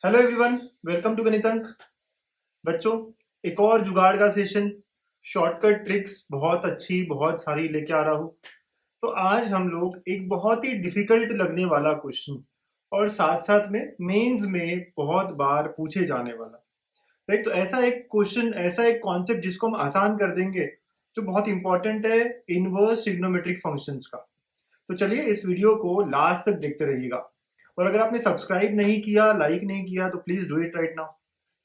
Hello everyone, welcome to Ganitank. बच्चों, एक और जुगाड़ का सेशन, शॉर्टकट ट्रिक्स बहुत अच्छी बहुत सारी लेके आ रहा हूँ। तो आज हम लोग एक बहुत ही डिफिकल्ट लगने वाला क्वेश्चन और साथ साथ में मेंस में बहुत बार पूछे जाने वाला, राइट। तो ऐसा एक क्वेश्चन, ऐसा एक कॉन्सेप्ट जिसको हम आसान कर देंगे, जो बहुत इंपॉर्टेंट है, इनवर्स ट्रिग्नोमेट्रिक फंक्शंस का। तो चलिए इस वीडियो को लास्ट तक देखते रहिएगा। और अगर आपने सब्सक्राइब नहीं किया, लाइक नहीं किया, तो please do it right now.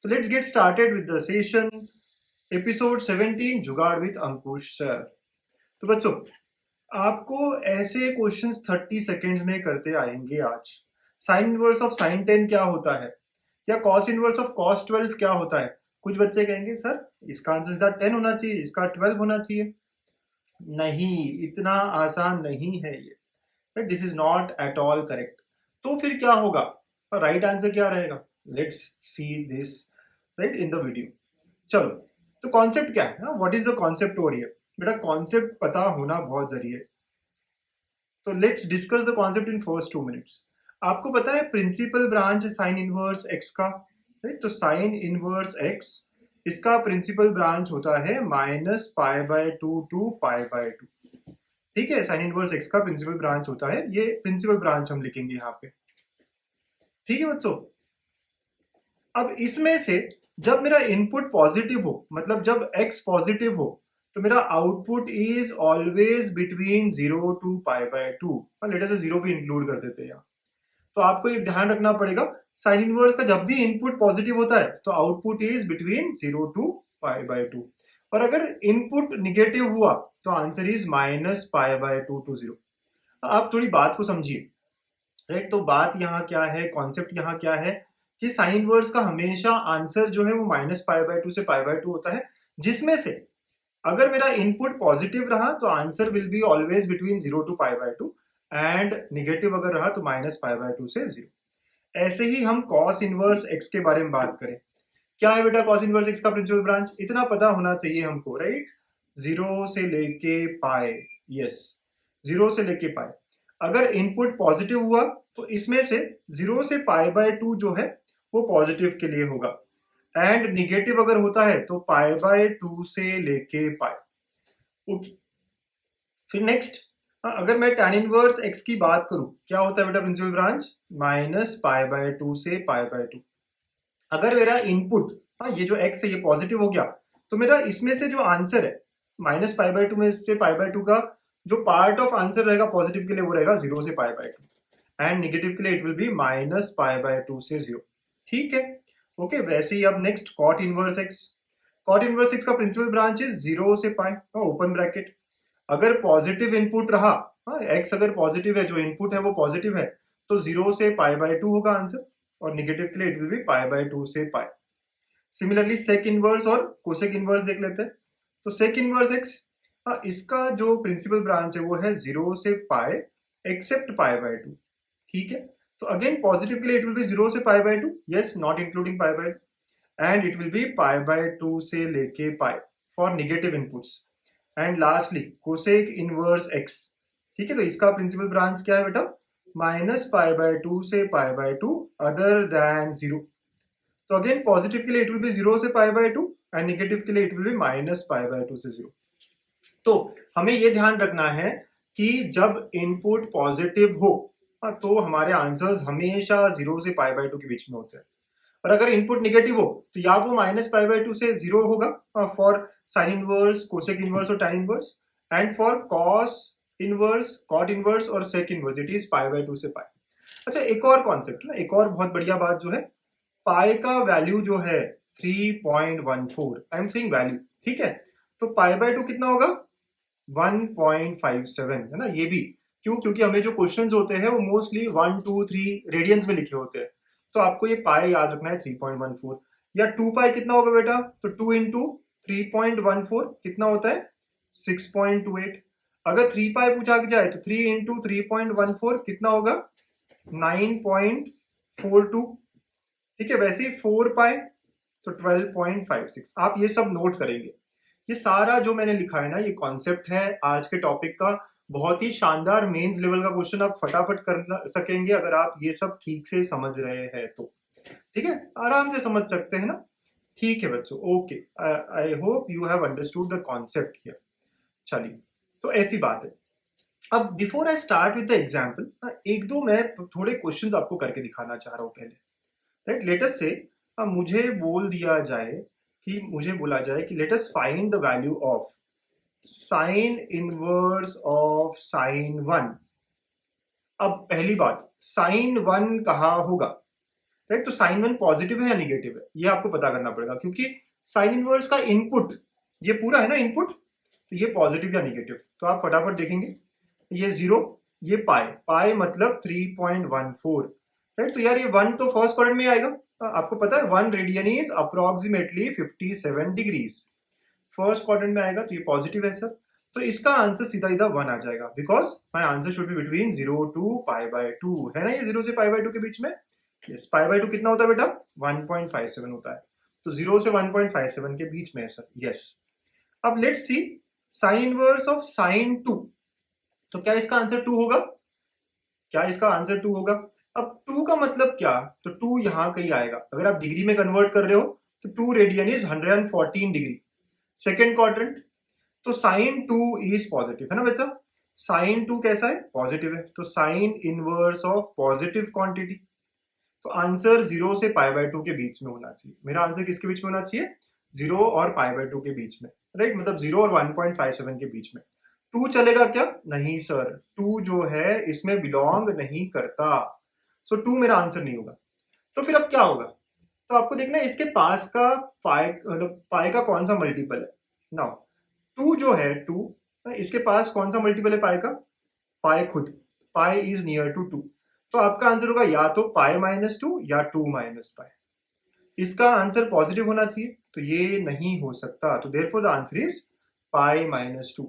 तो let's get started with the session, episode 17, jugaad with Ankush sir. तो बच्चों, आपको ऐसे क्वेश्चंस 30 सेकेंड्स में करते आएंगे आज। साइन इनवर्स ऑफ साइन 10 क्या होता है, या कॉस इनवर्स ऑफ कॉस 12 क्या होता है। कुछ बच्चे कहेंगे सर इसका आंसर सीधा 10 होना चाहिए, इसका 12 होना चाहिए। नहीं, इतना आसान नहीं है ये। This is not at all correct. तो फिर क्या होगा, राइट आंसर क्या रहेगा? Let's see this right in the video. चलो, तो कॉन्सेप्ट क्या है, what is the concept over here? बेटा कॉन्सेप्ट पता होना बहुत जरूरी है। तो let's discuss the concept in first 2 minutes. आपको पता है principal branch sine inverse x का, राइट? तो साइन इनवर्स एक्स, इसका प्रिंसिपल ब्रांच होता है -π/2 टू π/2। ठीक है, साइन इनवर्स एक्स का प्रिंसिपल ब्रांच होता है, ये प्रिंसिपल ब्रांच हम लिखेंगे यहाँ पे। ठीक है बच्चों, अब इसमें से जब मेरा इनपुट पॉजिटिव हो, मतलब जब x पॉजिटिव हो, तो मेरा output is always between 0 to π/2। Let us 0 भी इंक्लूड कर देते हैं यहाँ। तो आपको एक ध्यान रखना पड़ेगा, साइन इनवर्स का जब भी इनपुट पॉजिटिव होता है तो आउटपुट इज बिटवीन 0 टू π/2। और अगर इनपुट निगेटिव हुआ तो आंसर इज -π/2 टू 0। आप थोड़ी बात को समझिए, राइट। तो बात यहाँ क्या है, कॉन्सेप्ट यहाँ क्या है कि साइन इनवर्स का हमेशा आंसर जो है वो -π/2 से π/2 होता है, जिसमें से अगर मेरा इनपुट पॉजिटिव रहा तो answer will be always between 0 to π/2, and negative अगर रहा तो -π/2 से 0। ऐसे ही हम कॉस इनवर्स एक्स के बारे में बात करें। क्या है बेटा कॉस इनवर्स एक्स का प्रिंसिपल ब्रांच? इतना पता होना चाहिए हमको, राइट। 0 से लेके पाए, यस, 0 से लेके पाए। अगर इनपुट पॉजिटिव हुआ तो इसमें से 0 से π/2 जो है वो पॉजिटिव के लिए होगा, एंड निगेटिव अगर होता है तो π/2 से लेके पाए। ओके, फिर नेक्स्ट, अगर मैं tan इनवर्स x की बात करूं, क्या होता है बेटा प्रिंसिपल ब्रांच? -π/2 से π/2। अगर मेरा इनपुट, ये जो x है ये पॉजिटिव हो गया, तो मेरा इसमें से जो आंसर है -π/2 में से π/2 का जो पार्ट ऑफ आंसर रहेगा पॉजिटिव के लिए वो रहेगा 0 से π/2, एंड नेगेटिव के लिए इट विल बी -π/2 से 0। ठीक है, ओके। वैसे ही अब next cot inverse x. Cot inverse x का प्रिंसिपल ब्रांच इज 0 से पाई, ओपन ब्रैकेट। अगर पॉजिटिव इनपुट रहा, एक्स अगर पॉजिटिव है, जो इनपुट है वो पॉजिटिव है, तो 0 से π/2 होगा आंसर, और नेगेटिव के लिए इट विल बी π/2 से पाई। सिमिलरली सेक इनवर्स और कोसेक इनवर्स देख लेते हैं। तो सेक इनवर्स एक्स, इसका जो प्रिंसिपल ब्रांच है वो है 0 से पाई एक्सेप्ट π/2। ठीक है, तो अगेन पॉजिटिव के लिए इट विल बी 0 से π/2, yes, not including π/2, and it will be π/2 से लेके pi for negative inputs. And lastly cosec inverse x. ठीक है, तो इसका प्रिंसिपल ब्रांच क्या है बेटा? -π/2 से π/2 अदर देन 0। तो अगेन पॉजिटिव के लिए इट विल बी 0 से π/2, एंड नेगेटिव के लिए इट विल बी -π/2 से 0। तो हमें ये ध्यान रखना है कि जब इनपुट पॉजिटिव हो, तो हमारे आंसर्स हमेशा 0 से π/2 के बीच में होते हैं। और अगर इनपुट निगेटिव हो तो या वो -π/2 से 0 होगा for sine inverse, cosec inverse और tan inverse, and for cos inverse, cot inverse और सेक इनवर्स इट इज π/2 से पाई। अच्छा, एक और कॉन्सेप्ट ना, एक और बहुत बढ़िया बात जो है, पाई का वैल्यू जो है 3.14, आई एम सेइंग वैल्यू, ठीक है। तो π/2 कितना होगा? 1.57, है ना। ये भी क्यों? क्योंकि हमें जो क्वेश्चंस होते हैं वो मोस्टली 1 2 3 रेडियंस में लिखे होते हैं, तो आपको ये पाई याद रखना है 3.14। या 2 पाई कितना होगा बेटा? तो 2 इंटू 3.14 कितना होता है? 6.28। अगर 3 पाई पूछा जाए तो 3 इंटू 3.14 कितना होगा? 9.42। ठीक है, वैसे ही 4 पाई तो 12.56। आप ये सब नोट करेंगे। ये सारा जो मैंने लिखा है ना, ये कॉन्सेप्ट है आज के टॉपिक का। बहुत ही शानदार मेंस लेवल का क्वेश्चन आप फटाफट कर सकेंगे अगर आप ये सब ठीक से समझ रहे हैं तो। ठीक है, आराम से समझ सकते हैं ना? ठीक है बच्चों, okay, I hope you have understood the concept here. चलिए, तो ऐसी बात है। अब before I start with the example, एक दो मैं थोड़े क्वेश्चंस आपको करके दिखाना चाह रहा हूँ पहले। राइट, लेट अस से मुझे बोल दिया जाए कि मुझे बोला जाए कि let us find the value of sine inverse of sine one. अब पहली बात, साइन वन कहाँ होगा? राइट, तो साइन वन पॉजिटिव है या निगेटिव है, ये आपको पता करना पड़ेगा, क्योंकि साइन इनवर्स का इनपुट ये पूरा है ना इनपुट, तो ये पॉजिटिव या निगेटिव। तो आप फटाफट देखेंगे, ये जीरो, ये पाई, पाई मतलब 3.14। राइट, तो यार ये वन तो फर्स्ट क्वाड्रेंट में आएगा। आपको पता है 1 radian is approximately 57 degrees, first quadrant में आएगा, तो ये पॉजिटिव है सर। तो इसका आंसर सीधा सीधा 1 आ जाएगा, because my answer should be between 0 to pi by 2, है ना, ये 0 से पाई बाय 2 के बीच में। यस, पाई बाय 2 कितना होता है बेटा? 1.57 होता है, तो 0 से 1.57 के बीच में है सर। यस, अब let's see sign inverse of sign 2। तो क्या इसका आंसर 2 होगा? क्या इसका आंसर 2 होगा? अब 2 का मतलब क्या? तो 2 यहां कहीं आएगा, अगर आप डिग्री में कन्वर्ट कर रहे हो तो 2 radian is 114 degree, second quadrant. तो साइन 2 इज पॉजिटिव, है ना बच्चा? साइन 2 कैसा है? पॉजिटिव है, तो sine inverse of positive quantity. तो आंसर 0 से पाई बाय 2 के बीच में होना चाहिए। मेरा आंसर किसके बीच में होना चाहिए? 0 और पाई बाय 2 के बीच में। राइट, मतलब 0 और 1.57 के बीच में। 2 चलेगा क्या? नहीं सर, 2 जो है इसमें बिलोंग नहीं करता, सो 2 मेरा आंसर नहीं होगा। तो फिर अब क्या होगा? तो आपको देखना है इसके पास का पाई, मतलब पाई का कौन सा मल्टीपल है। नाउ 2 जो है 2, इसके पास कौन सा मल्टीपल है पाई का? पाई खुद, पाई इज नियर टू 2। तो आपका आंसर होगा या तो पाई माइनस 2 या 2 माइनस पाई। इसका आंसर पॉजिटिव होना चाहिए, तो ये नहीं हो सकता, तो therefore the answer is pi minus 2।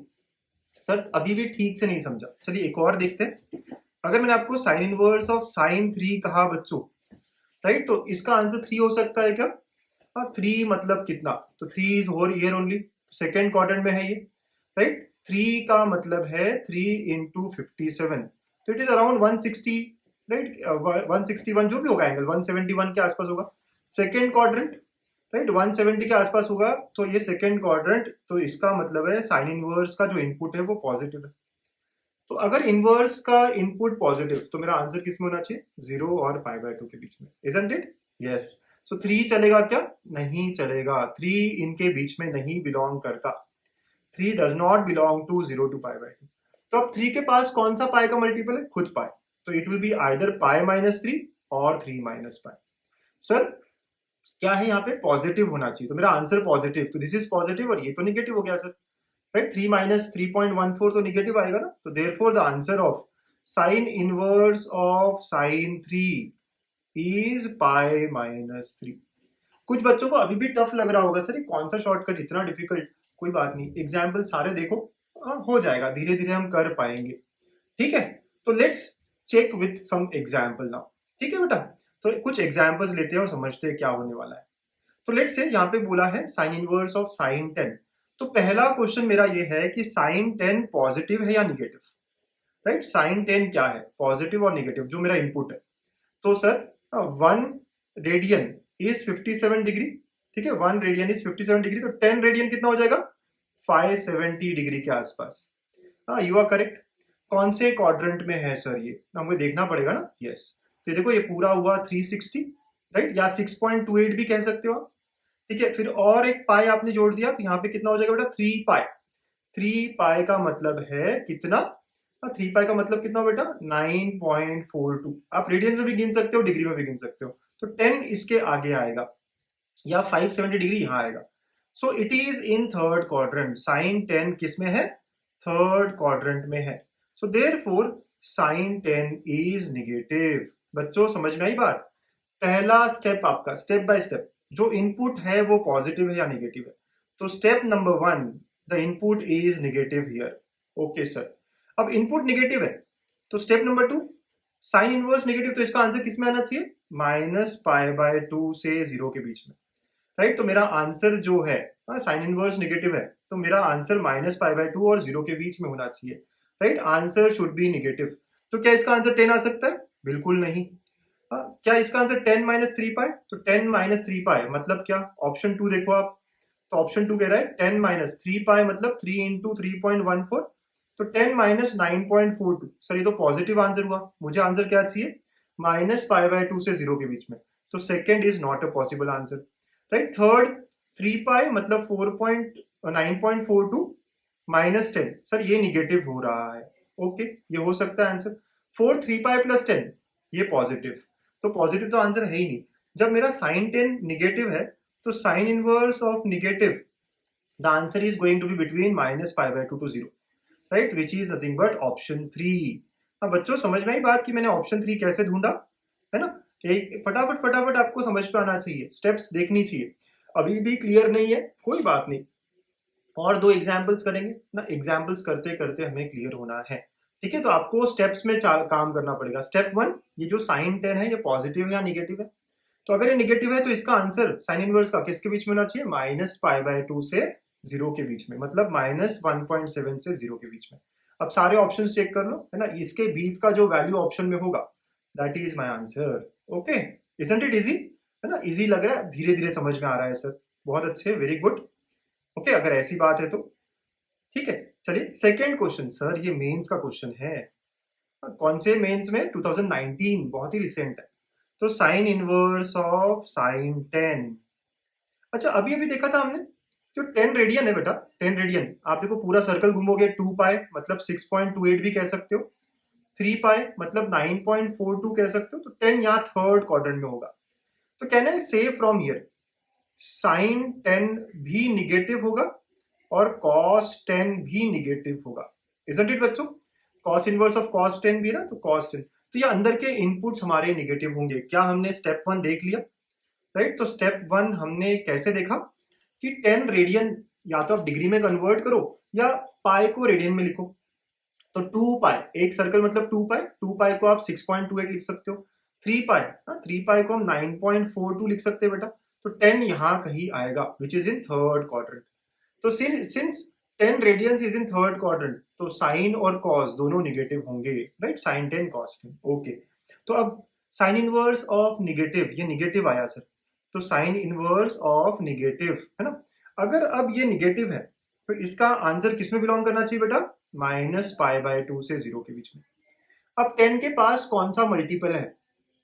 Sir अभी भी ठीक से नहीं समझा, चलिए एक और देखते हैं। अगर मैंने आपको साइन इनवर्स ऑफ साइन 3 कहा बच्चों, राइट, तो इसका आंसर 3 हो सकता है क्या? हाँ, 3 मतलब कितना? तो 3 is whole year only, second quadrant में है ये। राइट, 3 का मतलब है 3 इंटू 57, तो इट इज अराउंड 160। राइट, 161 जो भी होगा एंगल, 171 के आसपास होगा, सेकेंड क्वाड्रेंट। राइट, 170 के आसपास होगा, तो ये सेकेंड क्वाड्रेंट, तो इसका मतलब है साइन इनवर्स का जो इनपुट है वो पॉजिटिव है। तो अगर इनवर्स का इनपुट पॉजिटिव, तो मेरा आंसर किस में होना चाहिए? 0 और पाई बाय 2 के बीच में, इजंट इट? यस, सो 3 चलेगा क्या? नहीं चलेगा, 3 इनके बीच में नहीं बिलोंग करता। 3 does not belong to 0 to pi by 2। तो अब 3 के पास कौन सा पाई का मल्टीपल है? खुद पाई, तो it will be either pi minus 3 और 3 माइनस पाई। सर क्या है यहाँ पे? पॉजिटिव होना चाहिए, तो मेरा आंसर पॉजिटिव, तो दिस इज पॉजिटिव और ये तो निगेटिव हो गया सर। राइट, 3 माइनस 3.14 तो निगेटिव आएगा ना, तो therefore the answer of sine inverse of sign 3 is pi minus 3। कुछ बच्चों को अभी भी टफ लग रहा होगा, सर ये कौन सा शॉर्टकट इतना डिफिकल्ट? कोई बात नहीं, एग्जाम्पल सारे देखो, हो जाएगा, धीरे धीरे हम कर पाएंगे। ठीक है, तो let's check with some example now. ठीक है बेटा, तो कुछ एग्जाम्पल्स लेते हैं और समझते हैं क्या होने वाला है। तो लेट्स से यहाँ पे बोला है साइन इनवर्स ऑफ साइन 10। तो पहला क्वेश्चन मेरा ये है कि साइन 10 पॉजिटिव है या निगेटिव? राइट, साइन 10 क्या है? पॉजिटिव और निगेटिव, जो मेरा इनपुट है। तो सर 1 रेडियन इज 57 डिग्री। ठीक है, 1 रेडियन इज 57 डिग्री, तो 10 रेडियन कितना हो जाएगा? 570 डिग्री के आसपास। हाँ, यू आर करेक्ट। कौन से क्वाड्रेंट में है सर ये? हमको देखना पड़ेगा ना। यस, तो देखो ये पूरा हुआ 360, राइट, या 6.28 भी कह सकते हो आप। ठीक है, फिर और एक पाई आपने जोड़ दिया, तो यहाँ पे कितना हो जाएगा बेटा? 3 पाई। 3 पाई का मतलब है कितना? 3 पाई का मतलब कितना बेटा? 9.42। आप रेडियंस में भी गिन सकते हो, डिग्री में भी गिन सकते हो, तो 10 इसके आगे आएगा, या 570 डिग्री यहाँ आएगा। So it is in third quadrant. Sine 10 किस में है? थर्ड क्वाड्रेंट में है, so therefore sine 10 is negative. बच्चों समझ में आई बात? पहला स्टेप आपका, स्टेप बाय स्टेप, जो इनपुट है वो पॉजिटिव है या निगेटिव है। तो step number 1, the input is negative here. Okay sir, अब इनपुट निगेटिव है, तो step number 2, sine inverse negative, तो इसका आंसर किस में आना चाहिए? माइनस पाई बाय 2 से 0 के बीच में। राइट, तो मेरा आंसर जो है, साइन इनवर्स निगेटिव है, तो मेरा आंसर माइनस पाई बाय 2 और 0 के बीच में होना चाहिए। Right, answer should B negative. तो क्या इसका आंसर 10 आ सकता है? बिल्कुल नहीं। क्या इसका आंसर 10 माइनस 3 पाई? तो 10 माइनस 3 पाई मतलब क्या? ऑप्शन 2 देखो आप, तो ऑप्शन 2 कह रहा है 10 माइनस 3 पाई मतलब 3 इंटू 3.14, तो 10 माइनस 9.42। सर ये तो पॉजिटिव आंसर हुआ, मुझे आंसर क्या चाहिए? माइनस पाई बाय 2 से 0 के बीच में, तो second is not a possible answer, right. Third 3 पाई मतलब 9.42 माइनस 10, सर ये निगेटिव हो रहा है, ओके ये हो सकता है आंसर। फोर्थ 3 पाई प्लस 10 ये पॉजिटिव, तो पॉजिटिव तो आंसर है ही नहीं। जब मेरा साइन 10 निगेटिव है तो sine inverse of negative, the answer is going to be between minus pi by 2 to 0, right, which is nothing but option 3। अब बच्चों समझ में आई बात कि मैंने ऑप्शन 3 कैसे ढूंढा, है ना? एक फटाफट फटाफट आपको समझ पे आना चाहिए, स्टेप्स देखनी चाहिए। अभी भी क्लियर नहीं है कोई बात नहीं, और 2 एग्जाम्पल्स करेंगे ना, एग्जाम्पल्स करते करते हमें क्लियर होना है, ठीक है। तो आपको स्टेप्स में काम करना पड़ेगा। स्टेप 1, ये जो साइन 10 है ये पॉजिटिव है या निगेटिव है? तो अगर ये निगेटिव है तो इसका आंसर साइन इनवर्स का किसके बीच में होना चाहिए? माइनस पाई बाय 2 से 0 के बीच में, मतलब माइनस 1.7 से 0 के बीच में। अब सारे ऑप्शंस चेक कर लो, है ना, इसके बीच का जो वैल्यू ऑप्शन में होगा that is my answer, okay. Isn't it easy? है ना, इजी लग रहा है, धीरे धीरे समझ में आ रहा है सर, बहुत अच्छे, वेरी गुड, ओके। अगर ऐसी बात है तो ठीक है। चलिए सेकेंड क्वेश्चन, सर ये मेंस का क्वेश्चन है। कौन से मेंस में? 2019, बहुत ही रिसेंट है। तो साइन इनवर्स ऑफ साइन 10, अच्छा अभी अभी देखा था हमने, जो 10 रेडियन है बेटा, 10 रेडियन, आप देखो पूरा सर्कल घूमोगे 2 पाई मतलब 6.28 भी कह सकते हो, 3 पाई मतलब 9.42 कह सकते हो, तो 10 यहाँ थर्ड क्वाड्रेंट में होगा। तो कहना है से फ्रॉम हियर साइन 10 भी निगेटिव होगा और cos 10 भी निगेटिव होगा, इजंट इट बच्चों? cos इनवर्स ऑफ cos 10 भी है ना, तो cos 10, तो ये अंदर के इनपुट्स हमारे निगेटिव होंगे। क्या हमने स्टेप 1 देख लिया, राइट। तो स्टेप 1 हमने कैसे देखा कि 10 रेडियन या तो आप डिग्री में कन्वर्ट करो या पाई को रेडियन में लिखो, तो 2 पाई, एक सर्कल मतलब 2 पाई, 2 पाई को आप 6.28 लिख सकते हो, 3 पाई, 3 पाई को हम 9.42 लिख सकते हैं बेटा, तो 10 यहाँ कहीं आएगा which is in third quadrant. तो since 10 radians is in third quadrant, तो साइन और कॉस दोनों निगेटिव होंगे, राइट, साइन 10 कॉस 10, ओके। तो अब साइन इनवर्स ऑफ निगेटिव, ये निगेटिव आया सर, तो साइन इनवर्स ऑफ निगेटिव, है ना, अगर अब ये निगेटिव है तो इसका आंसर किसमें बिलोंग करना चाहिए बेटा? माइनस पाई बाय 2 से 0 के बीच में। अब 10 के पास कौन सा मल्टीपल है?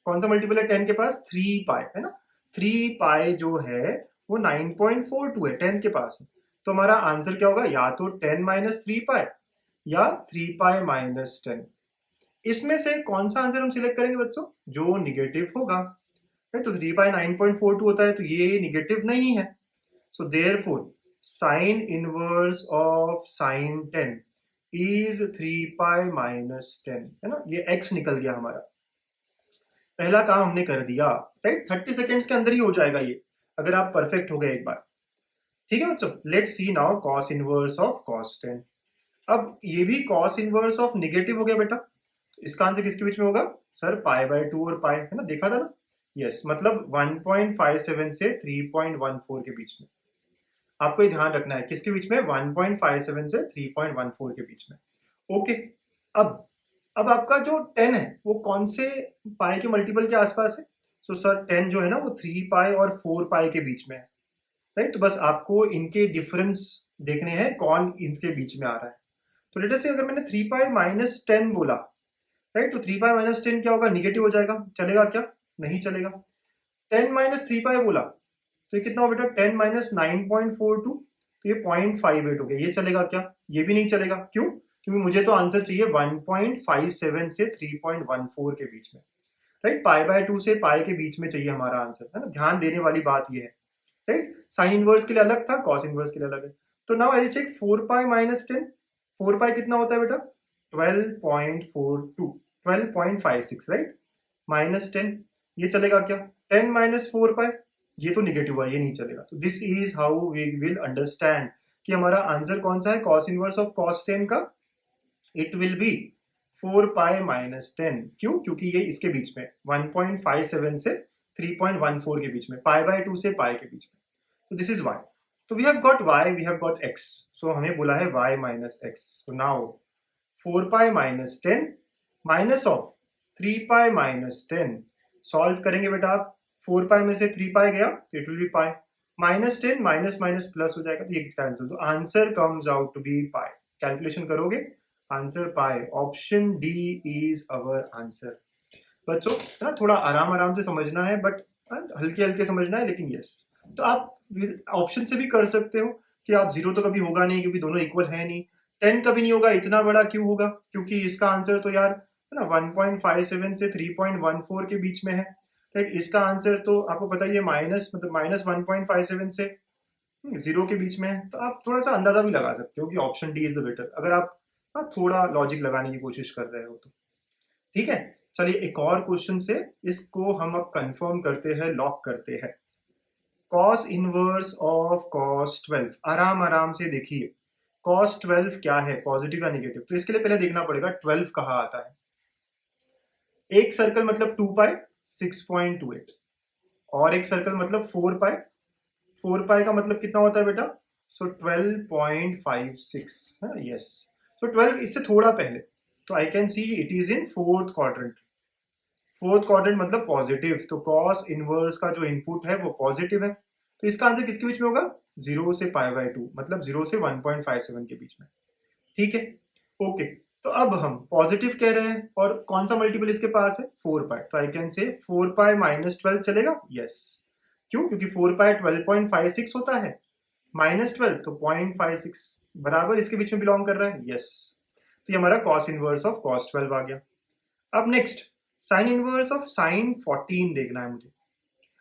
कौन सा मल्टीपल है 10 के पास? 3 पाई, है ना, 3 पाई जो है वो 9.42 है 10 के पास है, तो हमारा आंसर क्या होगा? या तो 10 माइनस 3 पाई या 3 पाई माइनस 10। इसमें से कौन सा आंसर हम सिलेक्ट करेंगे बच्चों? जो निगेटिव होगा, right? तो 3 पाई 9.42 होता है, तो ये निगेटिव नहीं है, so therefore sign inverse of sign 10 is 3 pi minus 10, है ना, ये x निकल गया हमारा, पहला काम हमने कर दिया, राइट। 30 सेकेंड्स के अंदर ही हो जाएगा ये, अगर आप परफेक्ट हो गए एक बार, ठीक है बच्चों। Let's see now cos inverse of cos 10। अब ये भी cos इनवर्स ऑफ निगेटिव हो गया बेटा, तो इसका आंसर किसके बीच में होगा? सर पाई बाय 2 और पाई, है ना, देखा था ना, यस, मतलब 1.57 से 3.14 के बीच में, आपको ये ध्यान रखना है, किसके बीच में? 1.57 से 3.14 के बीच में, ओके। अब आपका जो 10 है वो कौन से पाई के मल्टीपल के आसपास है? सो सर 10 जो है ना वो 3 पाई और 4 पाई के बीच में है, राइट। तो बस आपको इनके डिफरेंस देखने हैं कौन इनके बीच में आ रहा है। तो लेट अस से अगर मैंने 3 पाई माइनस 10 बोला, राइट, तो 3 पाई माइनस 10 क्या होगा? निगेटिव हो जाएगा, चलेगा क्या? नहीं चलेगा। 10 माइनस 3 पाई बोला तो ये कितना हो बेटा? 10 माइनस 9.42, तो ये 0.58 हो गया, ये चलेगा क्या? ये भी नहीं चलेगा, क्यों? क्योंकि मुझे तो आंसर चाहिए 1.57 से 3.14 के बीच में, राइट। पाई बाय 2 से पाई के बीच में चाहिए हमारा आंसर, है ना, ध्यान देने वाली बात ये है, राइट। साइन इनवर्स के लिए अलग था, कॉस इनवर्स के लिए अलग है। तो now I will check 4 pi minus 10, 4 pi कितना होता है बेटा? 12.42, 12.56, राइट, माइनस 10, ये चलेगा क्या? 10 माइनस 4 पाई, ये तो निगेटिव है, ये नहीं चलेगा। तो this is how we will understand कि हमारा आंसर कौन सा है कॉस इनवर्स ऑफ कॉस 10 का? It will B 4 pi minus 10, क्यों? क्योंकि ये इसके बीच में 1.57 से 3.14 के बीच में, पाई बाय 2 से पाई के बीच में, तो दिस इज y। तो we have got y, we have got x, so हमें बोला है y minus x, so now 4 pi minus 10 minus of 3 pi minus 10 solve करेंगे बेटा आप, 4 पाई में से 3 पाई गया तो it will be pi, -10 minus minus plus हो जाएगा तो ये कैंसिल, तो answer comes out to be pi. Calculation करोगे, answer pi, option D is our answer. बच्चों है ना, थोड़ा आराम आराम से समझना है, बट हल्के हल्के समझना है, लेकिन यस। तो आप ऑप्शन से भी कर सकते हो कि आप 0 तो कभी होगा नहीं क्योंकि दोनों इक्वल है नहीं, 10 कभी नहीं होगा, इतना बड़ा क्यों होगा, क्योंकि इसका आंसर तो यार है ना 1.57 से 3.14 के बीच में है, राइट। इसका आंसर तो आपको पता ही है, माइनस मतलब -1.57 से 0 के बीच में है। तो आप थोड़ा सा अंदाजा भी लगा सकते हो कि option D is the better, अगर आप थोड़ा लॉजिक लगाने की कोशिश कर रहे हो तो। ठीक है, चलिए एक और क्वेश्चन से इसको हम अब कंफर्म करते हैं, लॉक करते हैं। cos इनवर्स ऑफ cos 12, आराम आराम से देखिए, cos 12 क्या है, पॉजिटिव या नेगेटिव, तो इसके लिए पहले देखना पड़ेगा 12 कहाँ आता है। एक सर्कल मतलब 2 पाई 6.28, और एक सर्कल मतलब 4 पाई, 4 पाई का मतलब कितना होता है बेटा, सो 12.56 है ना, यस। सो 12 इससे थोड़ा पहले, तो I can see it is in fourth quadrant, fourth quadrant मतलब पॉजिटिव, तो cos इनवर्स का जो इनपुट है वो पॉजिटिव है, तो इसका आंसर किसके बीच में होगा, 0 से π/2, मतलब 0 से 1.57 के बीच में। ठीक है, ओके। तो अब हम पॉजिटिव कह रहे हैं और कौन सा मल्टीपल इसके पास है, 4 पाई, तो I can say 4 pi minus 12 चलेगा, यस। क्यों, क्योंकि 4 पाई 12.56 होता है, -12 तो 0.56 बराबर इसके बीच में बिलोंग कर रहा है, यस। तो ये हमारा cos इनवर्स ऑफ cos 12 आ गया। अब next sign inverse of sine 14 देखना है मुझे।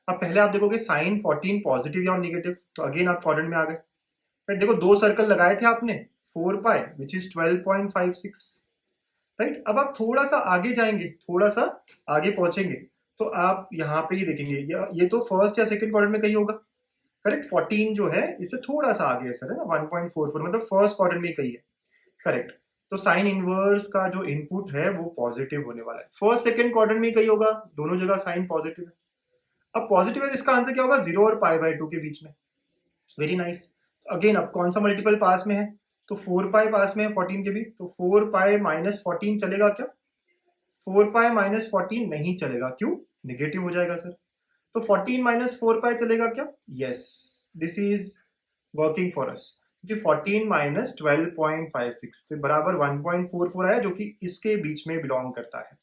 अब पहले आप देखोगे साइन 14 पॉजिटिव या नेगेटिव, तो अगेन आप क्वाड्रेंट में आ गए, राइट। देखो दो सर्कल लगाए थे आपने, 4 पाई विच इज 12.56, राइट। अब आप थोड़ा सा आगे जाएंगे, थोड़ा सा आगे पहुंचेंगे, तो आप यहाँ पे ही देखेंगे, ये तो फर्स्ट या सेकंड क्वाड्रेंट में कहीं होगा, करेक्ट। 14 जो है इससे थोड़ा सा आगे है सर, है ना, 1.44 मतलब फर्स्ट क्वाड्रेंट में कहीं है, करेक्ट। तो साइन इनवर्स का जो इनपुट है वो पॉजिटिव होने वाला है, फर्स्ट सेकंड क्वाड्रेंट में कहीं होगा, दोनों जगह साइन पॉजिटिव है। अब पॉजिटिव है तो इसका आंसर क्या होगा, 0 और π/2 के बीच में, वेरी नाइस। अगेन अब कौन सा मल्टीपल पास में है, तो 4 पाई पास में है 14 के भी, तो 4 पाई माइनस 14 चलेगा क्या, 4 पाई माइनस 14 नहीं चलेगा, क्यों, नेगेटिव हो जाएगा सर। तो 14 माइनस 4 पाई चलेगा क्या, yes, this is working for us, क्योंकि 14 माइनस 12.56 तो बराबर 1.44 आया, जो कि इसके बीच में बिलोंग करता है।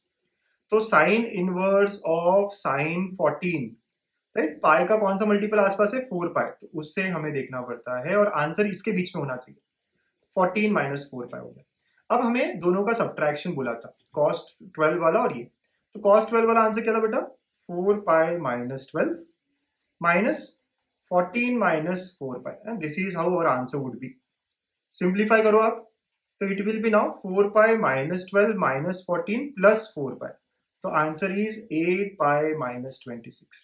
तो sine inverse of sine 14, right, pi का कौन सा मल्टीपल आसपास है, 4 पाई, तो उससे हमें देखना पड़ता है और आंसर इसके बीच में होना चाहिए, 14 माइनस 4 पाई हो गया। अब हमें दोनों का सब्ट्रैक्शन बोला था, cos 12 वाला और ये, तो cos 12 वाला आंसर क्या था बेटा, 4 pi minus 12 minus 14 minus 4 pi, and this is how our answer would be. Simplify करो आप, तो it will be now 4 pi minus 12 minus 14 plus 4 pi, तो आंसर इज 8 पाई माइनस 26।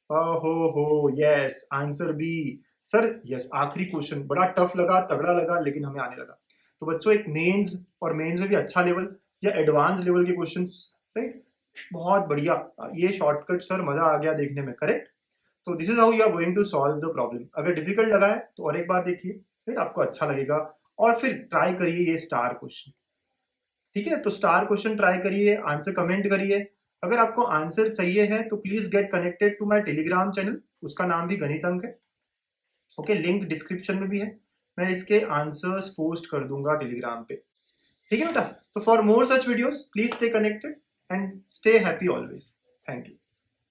हो yes, answer B sir, yes. आखिरी question बड़ा tough लगा, तगड़ा लगा, लेकिन हमें आने लगा। तो बच्चों एक मेंस और मेंस में भी अच्छा लेवल या एडवांस लेवल के क्वेश्चंस, राइट, बहुत बढ़िया, ये शॉर्टकट सर मजा आ गया देखने में, करेक्ट। तो this is how you are going to solve the problem. अगर डिफिकल्ट लगा है तो और एक बार देखिए, राइट, आपको अच्छा लगेगा, और फिर ट्राई करिए ये स्टार क्वेश्चन, ठीक है। तो स्टार क्वेश्चन ट्राई करिए, आंसर कमेंट करिए। अगर आपको आंसर चाहिए है तो please get connected to my Telegram channel, उसका नाम भी गणित अंक है, ओके, लिंक डिस्क्रिप्शन में भी है, मैं इसके आंसर्स पोस्ट कर दूंगा टेलीग्राम पे, ठीक है बेटा। तो for more such videos please stay connected and stay happy always, thank you.